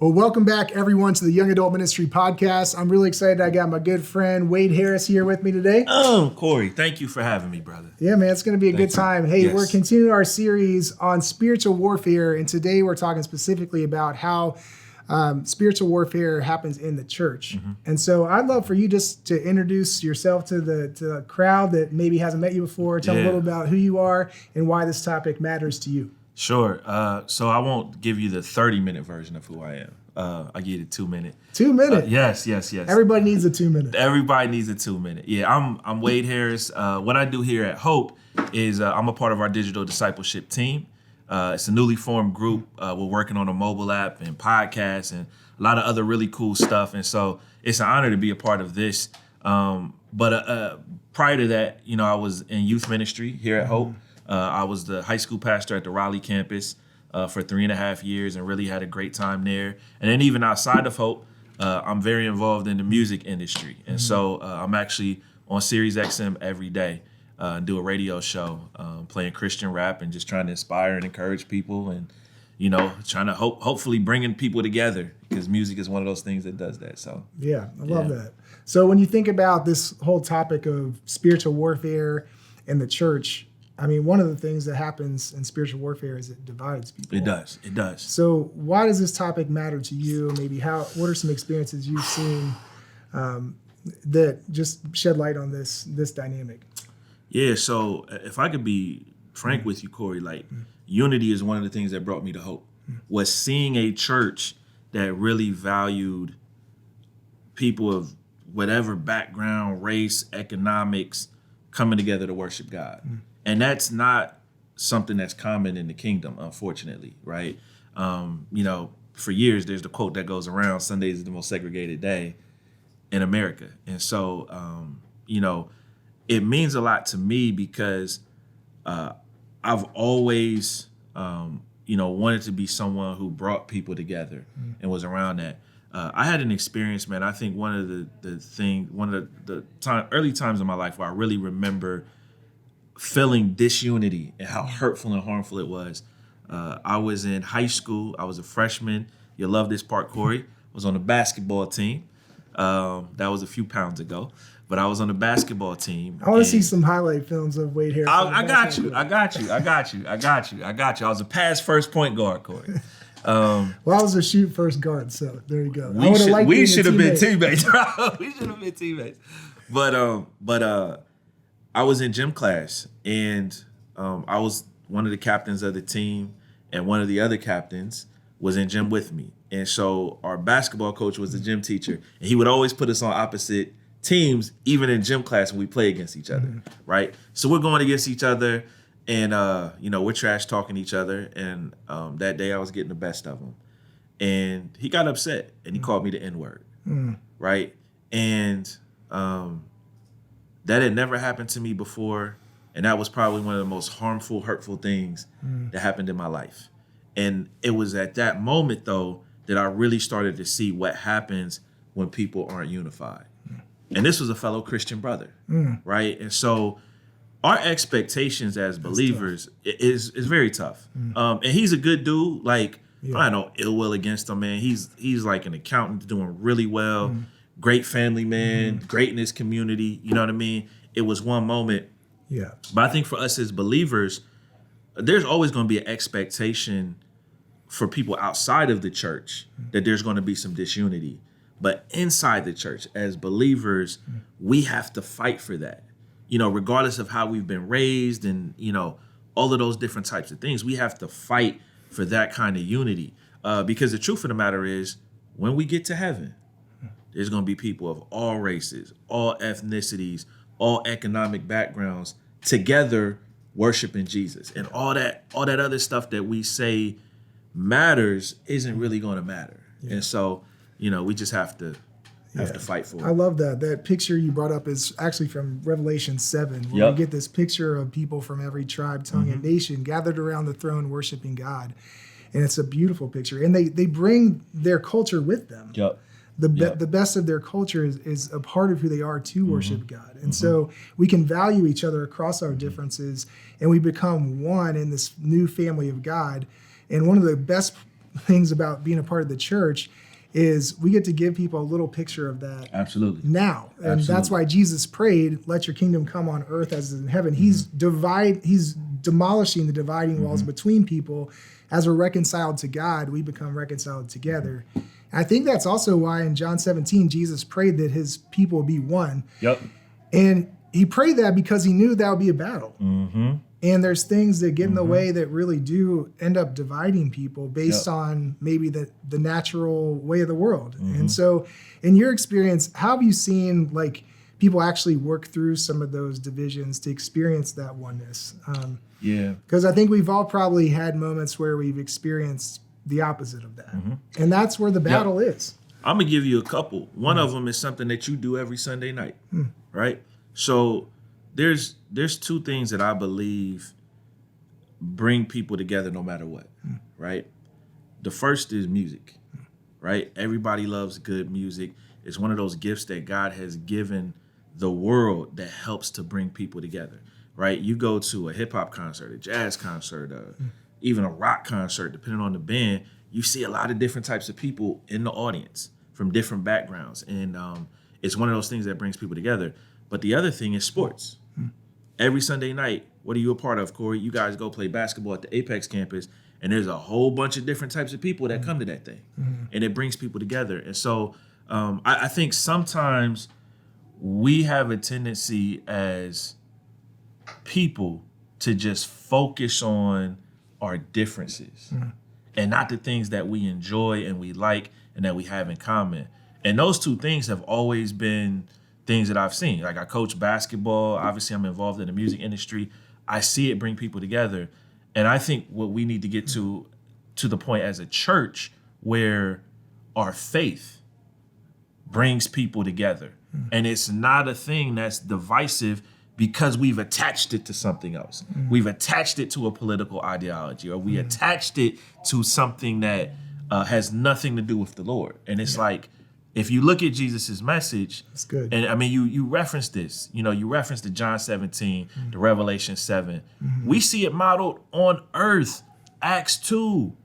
Well, welcome back, everyone, to the Young Adult Ministry Podcast. I'm really excited. I got my good friend Wade Harris here with me today. Corey, thank you for having me, brother. Yeah, man, it's going to be a good time. Hey, We're continuing our series on spiritual warfare, and today we're talking specifically about how spiritual warfare happens in the church. Mm-hmm. And so I'd love for you just to introduce yourself to the crowd that maybe hasn't met you before. Tell them a little about who you are and why this topic matters to you. Sure. So I won't give you the 30-minute version of who I am. I'll give you the 2-minute. 2 minutes? Yes. Everybody needs a 2 minute. Everybody needs a 2-minute. Yeah, I'm Wade Harris. What I do here at Hope is I'm a part of our digital discipleship team. It's a newly formed group. We're working on a mobile app and podcasts and a lot of other really cool stuff. And so it's an honor to be a part of this. But prior to that, I was in youth ministry here at Hope. I was the high school pastor at the Raleigh campus for 3.5 years and really had a great time there. And then even outside of Hope, I'm very involved in the music industry. And so I'm actually on Sirius XM every day, do a radio show, playing Christian rap and just trying to inspire and encourage people and, trying to hopefully bringing people together because music is one of those things that does that. So yeah, I love that. So when you think about this whole topic of spiritual warfare in the church, I mean, one of the things that happens in spiritual warfare is it divides people. It does. So why does this topic matter to you? Maybe what are some experiences you've seen that just shed light on this dynamic? Yeah, so if I could be frank with you, Corey, unity is one of the things that brought me to Hope, was seeing a church that really valued people of whatever background, race, economics, coming together to worship God. And that's not something that's common in the kingdom, unfortunately, right? For years, there's the quote that goes around, Sundays is the most segregated day in America. And so, it means a lot to me because I've always, wanted to be someone who brought people together and was around that. I had an experience, man. I think one of the early times in my life where I really remember feeling disunity and how hurtful and harmful it was. I was in high school. I was a freshman. You'll love this part, Corey. I was on the basketball team. That was a few pounds ago. But I was on the basketball team. I want to see some highlight films of Wade Harris. I got you. I was a pass first point guard, Corey. I was a shoot first guard, so there you go. We should have been teammates. We should have been teammates. But I was in gym class, and I was one of the captains of the team, and one of the other captains was in gym with me. And so our basketball coach was the gym teacher, and he would always put us on opposite teams, even in gym class when we play against each other, right? So we're going against each other, and we're trash talking each other. And that day I was getting the best of him, and he got upset, and he called me the N-word, right? And that had never happened to me before, and that was probably one of the most harmful, hurtful things that happened in my life. And it was at that moment, though, that I really started to see what happens when people aren't unified. And this was a fellow Christian brother, right? And so our expectations as believers is very tough. And he's a good dude. I have no ill will against him, man. He's like an accountant doing really well. Great family man, great in his community. You know what I mean? It was one moment. Yeah. But I think for us as believers, there's always going to be an expectation for people outside of the church that there's going to be some disunity. But inside the church, as believers, we have to fight for that. Regardless of how we've been raised and, all of those different types of things, we have to fight for that kind of unity. Because the truth of the matter is, when we get to heaven, there's going to be people of all races, all ethnicities, all economic backgrounds together worshiping Jesus. And all that other stuff that we say matters isn't really going to matter. Yeah. And so, we just have to fight for it. I love that. That picture you brought up is actually from Revelation 7, where we get this picture of people from every tribe, tongue, and nation gathered around the throne worshiping God. And it's a beautiful picture. And they bring their culture with them. Yep. The best of their culture is a part of who they are to worship God. And so we can value each other across our differences, and we become one in this new family of God. And one of the best things about being a part of the church is we get to give people a little picture of that Absolutely. now. And Absolutely. that's why Jesus prayed, let your kingdom come on earth as it is in heaven. He's demolishing the dividing walls between people. As we're reconciled to God, we become reconciled together. And I think that's also why in John 17, Jesus prayed that his people be one. Yep. And he prayed that because he knew that would be a battle. And there's things that get in the way that really do end up dividing people based on maybe the natural way of the world. And so in your experience, how have you seen like people actually work through some of those divisions to experience that oneness? Because I think we've all probably had moments where we've experienced the opposite of that. And that's where the battle is. I'm going to give you a couple. One of them is something that you do every Sunday night, right? So there's two things that I believe bring people together no matter what, right? The first is music, right? Everybody loves good music. It's one of those gifts that God has given the world that helps to bring people together, right? You go to a hip hop concert, a jazz concert, even a rock concert, depending on the band, you see a lot of different types of people in the audience from different backgrounds. And it's one of those things that brings people together. But the other thing is sports. Every Sunday night, what are you a part of, Corey? You guys go play basketball at the Apex campus, and there's a whole bunch of different types of people that come to that thing. And it brings people together. And so I think sometimes we have a tendency as people to just focus on our differences and not the things that we enjoy and we like and that we have in common. And those two things have always been things that I've seen. Like I coach basketball. Obviously, I'm involved in the music industry. I see it bring people together. And I think what we need to get to the point as a church where our faith brings people together. And it's not a thing that's divisive because we've attached it to something else. We've attached it to a political ideology, or we attached it to something that has nothing to do with the Lord. And it's like, if you look at Jesus's message, that's good. And I mean, you referenced this, you referenced the John 17, the Revelation 7. We see it modeled on earth, Acts 2,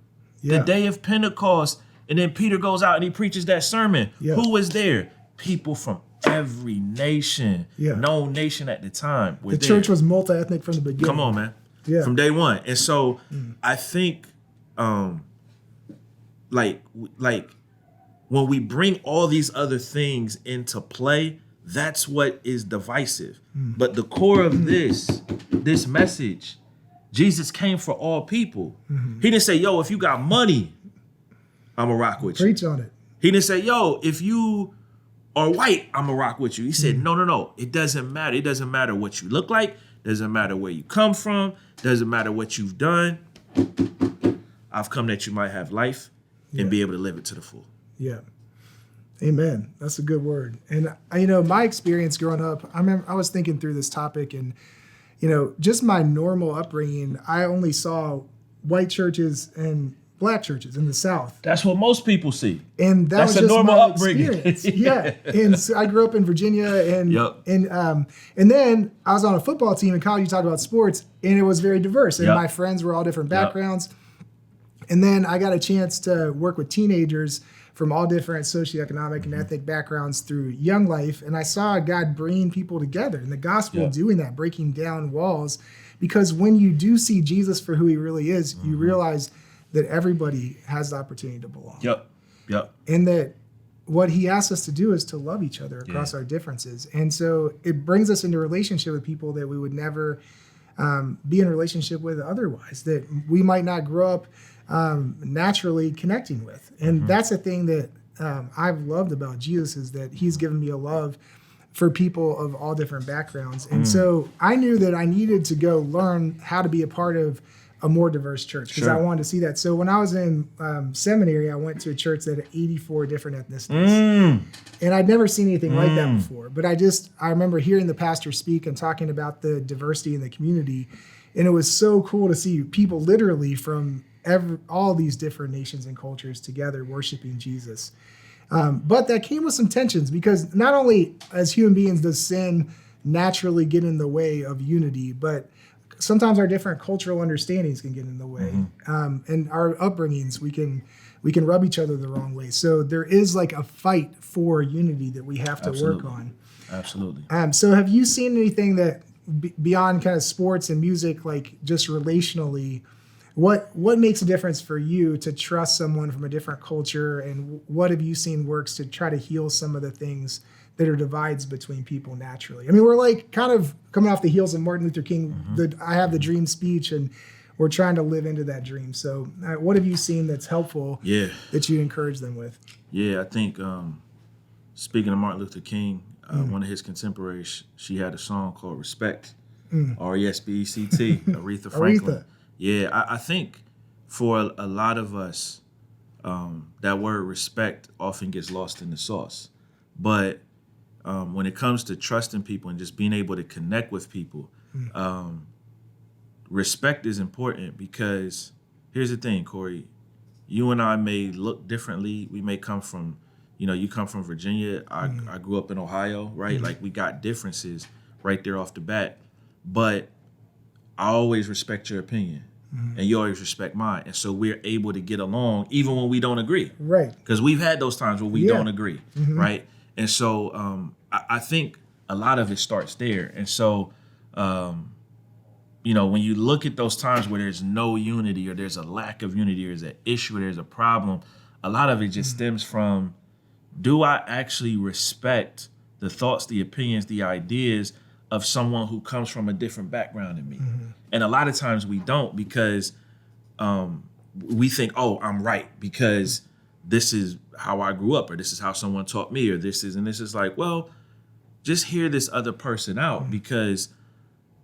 the day of Pentecost. And then Peter goes out and he preaches that sermon. Who was there? People from every nation, known nation at the time. The church was multi-ethnic from the beginning. Come on, man. From day one. And so I think like when we bring all these other things into play, that's what is divisive. But the core of this message, Jesus came for all people. He didn't say, yo, if you got money, I'm going to rock with you. Preach on it. He didn't say, yo, if you are white, I'm going to rock with you. He said, no. It doesn't matter. It doesn't matter what you look like. Doesn't matter where you come from. Doesn't matter what you've done. I've come that you might have life and be able to live it to the full. Yeah. Amen. That's a good word. And my experience growing up, I remember I was thinking through this topic and, just my normal upbringing, I only saw white churches and black churches in the South. That's what most people see. And that's was just normal my upbringing. Experience. And so I grew up in Virginia and then I was on a football team in college. You talk about sports and it was very diverse. And my friends were all different backgrounds. And then I got a chance to work with teenagers from all different socioeconomic and ethnic backgrounds through Young Life. And I saw God bringing people together and the gospel doing that, breaking down walls. Because when you do see Jesus for who he really is, you realize that everybody has the opportunity to belong. And that what he asks us to do is to love each other across our differences. And so it brings us into a relationship with people that we would never be in a relationship with otherwise, that we might not grow up naturally connecting with. And that's the thing that I've loved about Jesus is that he's given me a love for people of all different backgrounds. And so I knew that I needed to go learn how to be a part of a more diverse church because I wanted to see that. So when I was in seminary, I went to a church that had 84 different ethnicities. And I'd never seen anything like that before. But I remember hearing the pastor speak and talking about the diversity in the community. And it was so cool to see people literally from all these different nations and cultures together worshiping Jesus. But that came with some tensions because not only as human beings does sin naturally get in the way of unity, but sometimes our different cultural understandings can get in the way, and our upbringings, we can rub each other the wrong way. So there is like a fight for unity that we have to work on. Absolutely. So have you seen anything that beyond kind of sports and music, like just relationally, what makes a difference for you to trust someone from a different culture, and what have you seen works to try to heal some of the things that are divides between people naturally? I mean, we're like kind of coming off the heels of Martin Luther King, I have the dream speech, and we're trying to live into that dream. So what have you seen that's helpful that you encourage them with? Yeah, I think speaking of Martin Luther King, one of his contemporaries, she had a song called Respect, R-E-S-P-E-C-T, Aretha Franklin. Aretha. Yeah, I think for a lot of us, that word respect often gets lost in the sauce. But when it comes to trusting people and just being able to connect with people, respect is important, because here's the thing, Corey, you and I may look differently. We may come from, you come from Virginia. I grew up in Ohio, right? Like, we got differences right there off the bat. But I always respect your opinion, and you always respect mine. And so we're able to get along even when we don't agree. Right. Because we've had those times where we don't agree, right? And so I think a lot of it starts there. And so, when you look at those times where there's no unity, or there's a lack of unity, or there's an issue, or there's a problem, a lot of it just stems from, do I actually respect the thoughts, the opinions, the ideas of someone who comes from a different background than me? And a lot of times we don't, because we think, oh, I'm right because this is how I grew up, or this is how someone taught me, or this is like, well, just hear this other person out, because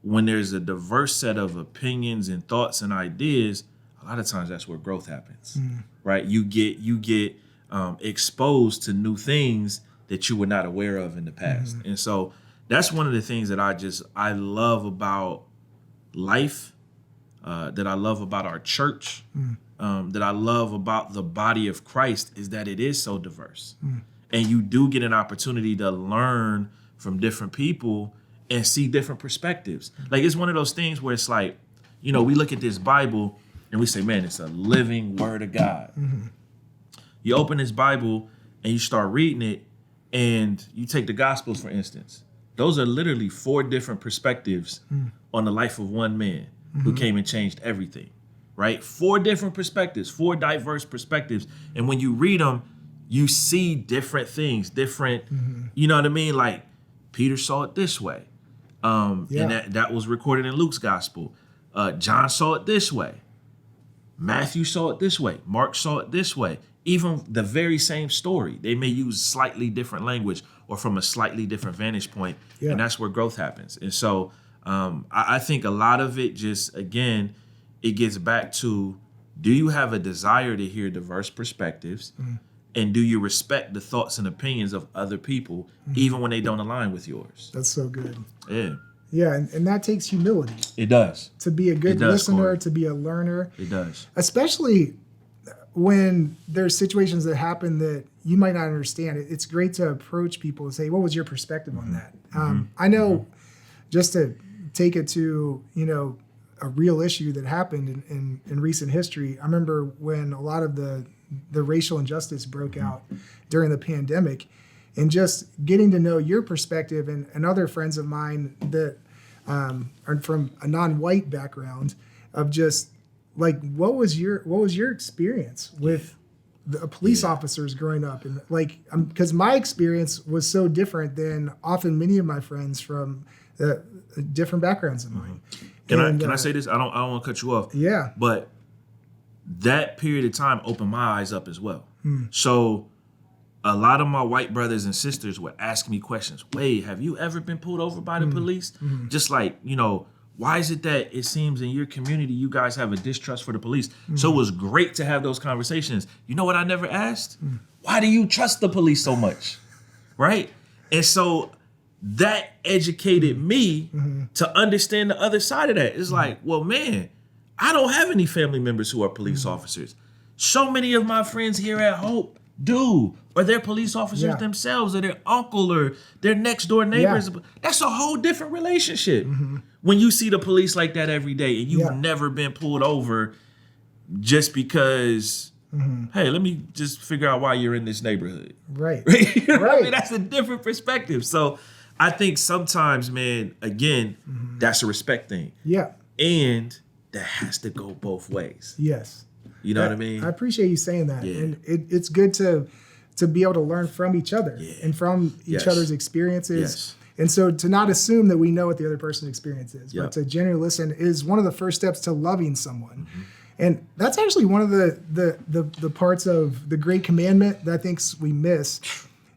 when there's a diverse set of opinions and thoughts and ideas, a lot of times that's where growth happens, right? You get exposed to new things that you were not aware of in the past. And so that's one of the things that I love about life, that I love about our church, that I love about the body of Christ, is that it is so diverse. And you do get an opportunity to learn from different people and see different perspectives. Like, it's one of those things where it's like, we look at this Bible and we say, man, it's a living word of God. You open this Bible and you start reading it, and you take the Gospels, for instance. Those are literally 4 different perspectives on the life of one man who came and changed everything, right? 4 different perspectives, 4 diverse perspectives. And when you read them, you see different things, you know what I mean? Like, Peter saw it this way. And that was recorded in Luke's gospel. John saw it this way. Matthew saw it this way. Mark saw it this way. Even the very same story, they may use slightly different language or from a slightly different vantage point. And that's where growth happens. And so I think a lot of it just, again, it gets back to, do you have a desire to hear diverse perspectives? And do you respect the thoughts and opinions of other people, even when they don't align with yours? That's so good. Yeah. Yeah, and that takes humility. It does. To be a good listener, Corey. To be a learner. It does. Especially when there's situations that happen that you might not understand. It's great to approach people and say, what was your perspective on that? I know, just to take it to, a real issue that happened in recent history. I remember when a lot of the racial injustice broke out during the pandemic, and just getting to know your perspective and other friends of mine that are from a non-white background, of just like, what was your experience with the police officers growing up? And like, because my experience was so different than often many of my friends from different backgrounds of mine. Can I say this? I don't want to cut you off. Yeah. But that period of time opened my eyes up as well. So a lot of my white brothers and sisters would ask me questions. Wait, have you ever been pulled over by the police? Just like, why is it that it seems in your community you guys have a distrust for the police? So it was great to have those conversations. You know what I never asked? Why do you trust the police so much? Right? And so that educated me to understand the other side of that. It's like, well, man, I don't have any family members who are police officers. So many of my friends here at Hope do, or their police officers themselves, or their uncle, or their next door neighbors. That's a whole different relationship. When you see the police like that every day, and you've never been pulled over just because, hey, let me just figure out why you're in this neighborhood. Right. You know what I mean? That's a different perspective. So I think sometimes, man, again, that's a respect thing. Yeah. And that has to go both ways. Yes. You know what I mean? I appreciate you saying that. Yeah. And it's good to be able to learn from each other and from each other's experiences. Yes. And so to not assume that we know what the other person's experience is, but to genuinely listen is one of the first steps to loving someone. And that's actually one of the parts of the great commandment that I think we miss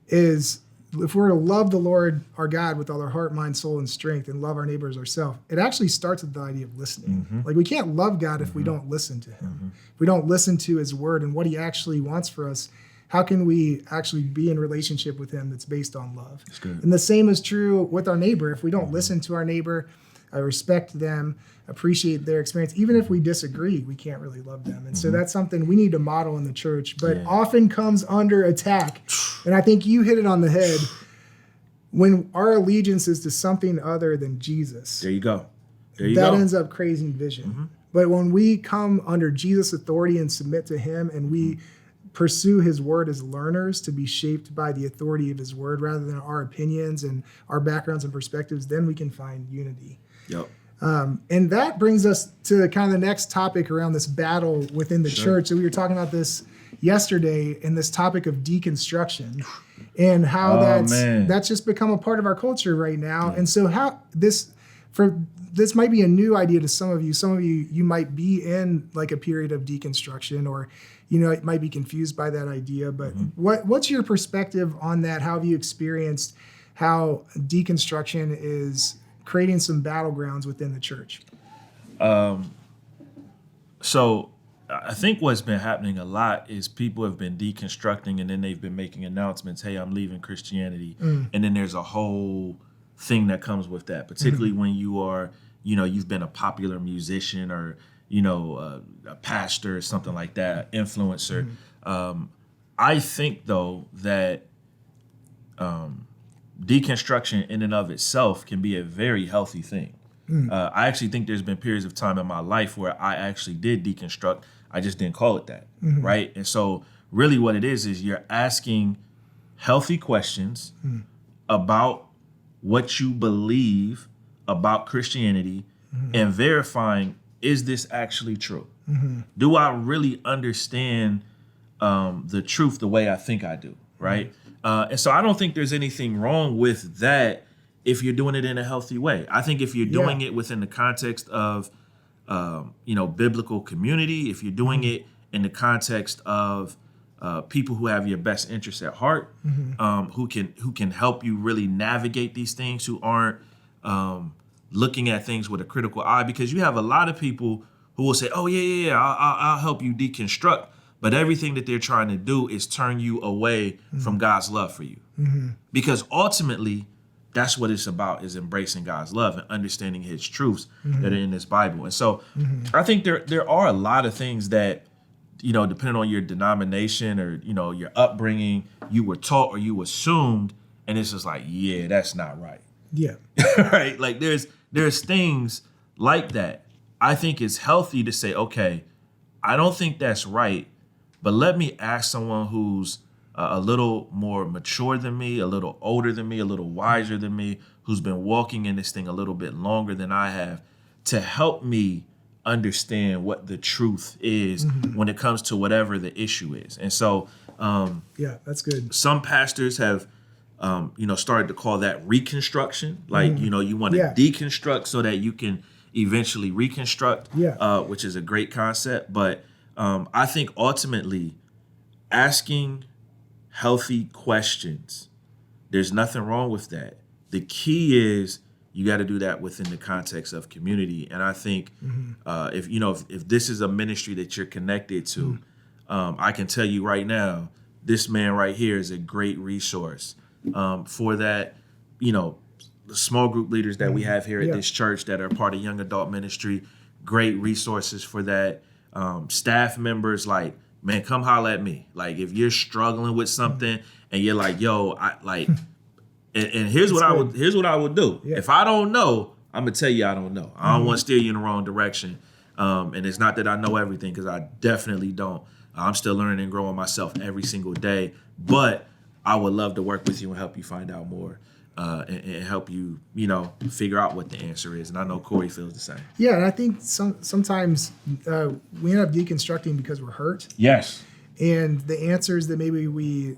is if we're to love the Lord our God with all our heart, mind, soul, and strength and love our neighbors ourselves, it actually starts with the idea of listening. Like we can't love God if we don't listen to him. If we don't listen to his word and what he actually wants for us, how can we actually be in relationship with him that's based on love? That's good. And the same is true with our neighbor. If we don't listen to our neighbor, respect them, appreciate their experience, even if we disagree, we can't really love them. And so that's something we need to model in the church, but often comes under attack. And I think you hit it on the head. When our allegiance is to something other than Jesus, there you go. That ends up crazing vision. But when we come under Jesus' authority and submit to him, and we pursue his word as learners to be shaped by the authority of his word rather than our opinions and our backgrounds and perspectives, then we can find unity. Yep. And that brings us to kind of the next topic around this battle within the church. So we were talking about this yesterday in this topic of deconstruction and how that's just become a part of our culture right now. And so how this might be a new idea to some of you. Some of you might be in like a period of deconstruction, or it might be confused by that idea. But what's your perspective on that? How have you experienced how deconstruction is creating some battlegrounds within the church? So I think what's been happening a lot is people have been deconstructing, and then they've been making announcements, hey, I'm leaving Christianity. And then there's a whole thing that comes with that, particularly when you are, you've been a popular musician or, a pastor or something like that, influencer. I think, though, that deconstruction in and of itself can be a very healthy thing. I actually think there's been periods of time in my life where I actually did deconstruct. I just didn't call it that, right? And so really what it is you're asking healthy questions about what you believe about Christianity and verifying, is this actually true? Do I really understand the truth the way I think I do, right? And so I don't think there's anything wrong with that if you're doing it in a healthy way. I think if you're doing it within the context of, biblical community, if you're doing it in the context of people who have your best interests at heart, who can help you really navigate these things, who aren't looking at things with a critical eye, because you have a lot of people who will say, oh, I'll help you deconstruct. But everything that they're trying to do is turn you away from God's love for you. Because ultimately, that's what it's about, is embracing God's love and understanding his truths that are in this Bible. And so I think there are a lot of things that, depending on your denomination or, your upbringing, you were taught or you assumed, and it's just like, yeah, that's not right. Yeah. Right? Like there's things like that. I think it's healthy to say, okay, I don't think that's right, but let me ask someone who's a little more mature than me, a little older than me, a little wiser than me, who's been walking in this thing a little bit longer than I have, to help me understand what the truth is when it comes to whatever the issue is. And so, that's good. Some pastors have, started to call that reconstruction. Like, you want to deconstruct so that you can eventually reconstruct, which is a great concept. But I think ultimately asking healthy questions, there's nothing wrong with that. The key is you got to do that within the context of community. And I think if this is a ministry that you're connected to, I can tell you right now, this man right here is a great resource for that, the small group leaders that we have here at this church that are part of young adult ministry, great resources for that. Staff members, like man, come holler at me. Like if you're struggling with something and you're like, yo, I like, and here's what I would do. Yeah. If I don't know, I'm gonna tell you I don't know. I don't want to steer you in the wrong direction. And it's not that I know everything, because I definitely don't. I'm still learning and growing myself every single day. But I would love to work with you and help you find out more. And help you, figure out what the answer is. And I know Corey feels the same. Yeah, and I think sometimes we end up deconstructing because we're hurt. Yes. And the answers that maybe we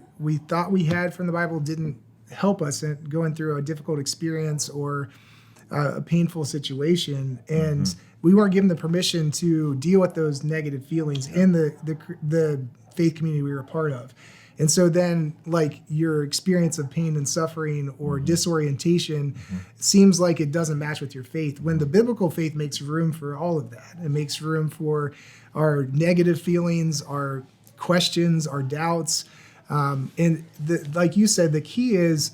thought we had from the Bible didn't help us in going through a difficult experience or a painful situation. And we weren't given the permission to deal with those negative feelings in the faith community we were a part of. And so then, like, your experience of pain and suffering or disorientation seems like it doesn't match with your faith, when the biblical faith makes room for all of that. It makes room for our negative feelings, our questions, our doubts. And like you said, the key is,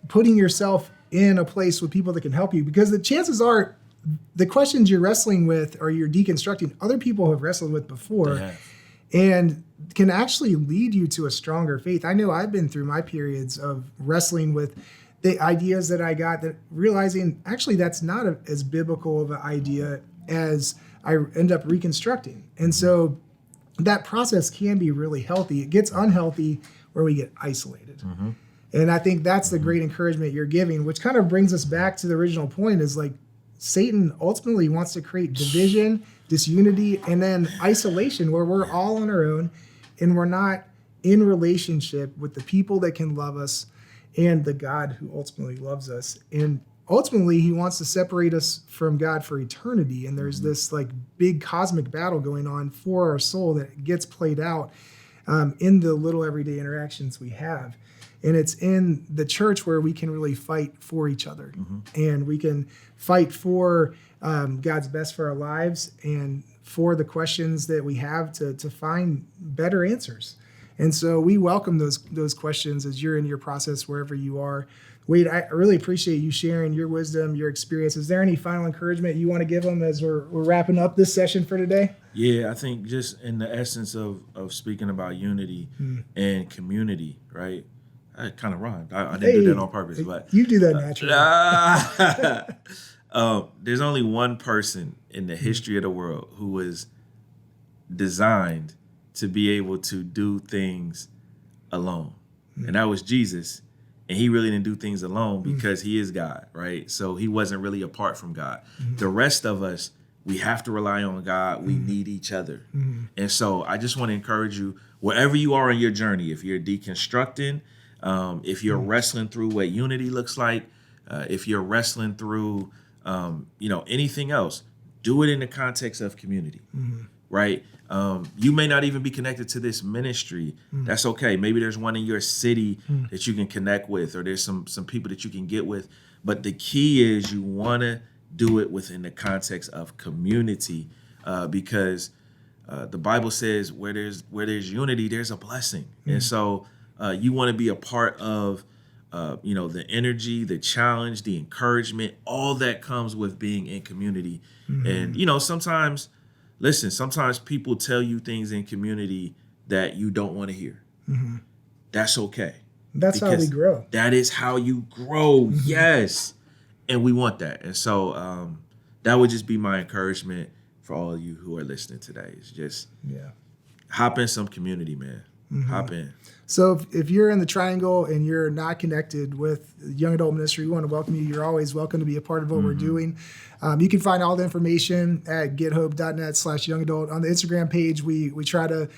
putting yourself in a place with people that can help you, because the chances are the questions you're wrestling with or you're deconstructing, other people have wrestled with before. And can actually lead you to a stronger faith. I know I've been through my periods of wrestling with the ideas that I got, that realizing actually that's not as biblical of an idea as I end up reconstructing. And so that process can be really healthy. It gets unhealthy where we get isolated. And I think that's the great encouragement you're giving, which kind of brings us back to the original point, is like Satan ultimately wants to create division, disunity, and then isolation, where we're all on our own and we're not in relationship with the people that can love us and the God who ultimately loves us. And ultimately, he wants to separate us from God for eternity. And there's this like big cosmic battle going on for our soul that gets played out in the little everyday interactions we have. And it's in the church where we can really fight for each other. And we can fight for God's best for our lives and for the questions that we have to find better answers. And so we welcome those questions as you're in your process wherever you are. Wade, I really appreciate you sharing your wisdom, your experience. Is there any final encouragement you want to give them as we're wrapping up this session for today? Yeah, I think just in the essence of speaking about unity and community, right? It kind of rhymed. I didn't do that on purpose, but you do that naturally. There's only one person in the history of the world who was designed to be able to do things alone, and that was Jesus. And he really didn't do things alone because he is God, right? So he wasn't really apart from God. The rest of us, we have to rely on God. We need each other. And so I just want to encourage you, wherever you are in your journey, if you're deconstructing, if you're wrestling through what unity looks like, if you're wrestling through, anything else, do it in the context of community, right? You may not even be connected to this ministry. That's okay. Maybe there's one in your city that you can connect with, or there's some people that you can get with. But the key is you want to do it within the context of community, because the Bible says where there's unity, there's a blessing. And so you want to be a part of the energy, the challenge, the encouragement, all that comes with being in community. And, sometimes people tell you things in community that you don't want to hear. That's okay. That's how we grow. That is how you grow. Yes. And we want that. And so that would just be my encouragement for all of you who are listening today. Is just hop in some community, man. Hop in. So if you're in the Triangle and you're not connected with Young Adult Ministry, we want to welcome you. You're always welcome to be a part of what we're doing. You can find all the information at gethope.net/youngadult. On the Instagram page, we try to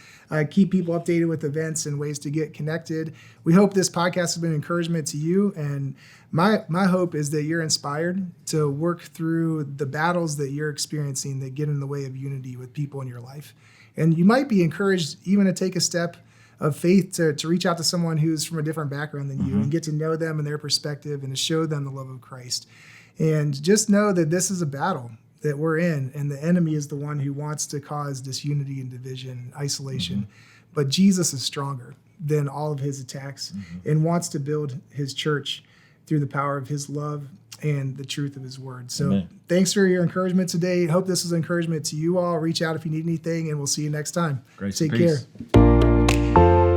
keep people updated with events and ways to get connected. We hope this podcast has been an encouragement to you. And my hope is that you're inspired to work through the battles that you're experiencing that get in the way of unity with people in your life. And you might be encouraged even to take a step of faith to reach out to someone who's from a different background than you and get to know them and their perspective and to show them the love of Christ. And just know that this is a battle that we're in, and the enemy is the one who wants to cause disunity and division and isolation. But Jesus is stronger than all of his attacks and wants to build his church through the power of his love and the truth of his word. So Amen. Thanks for your encouragement today. Hope this was encouragement to you all. Reach out if you need anything, and we'll see you next time. Grace Take and peace. care.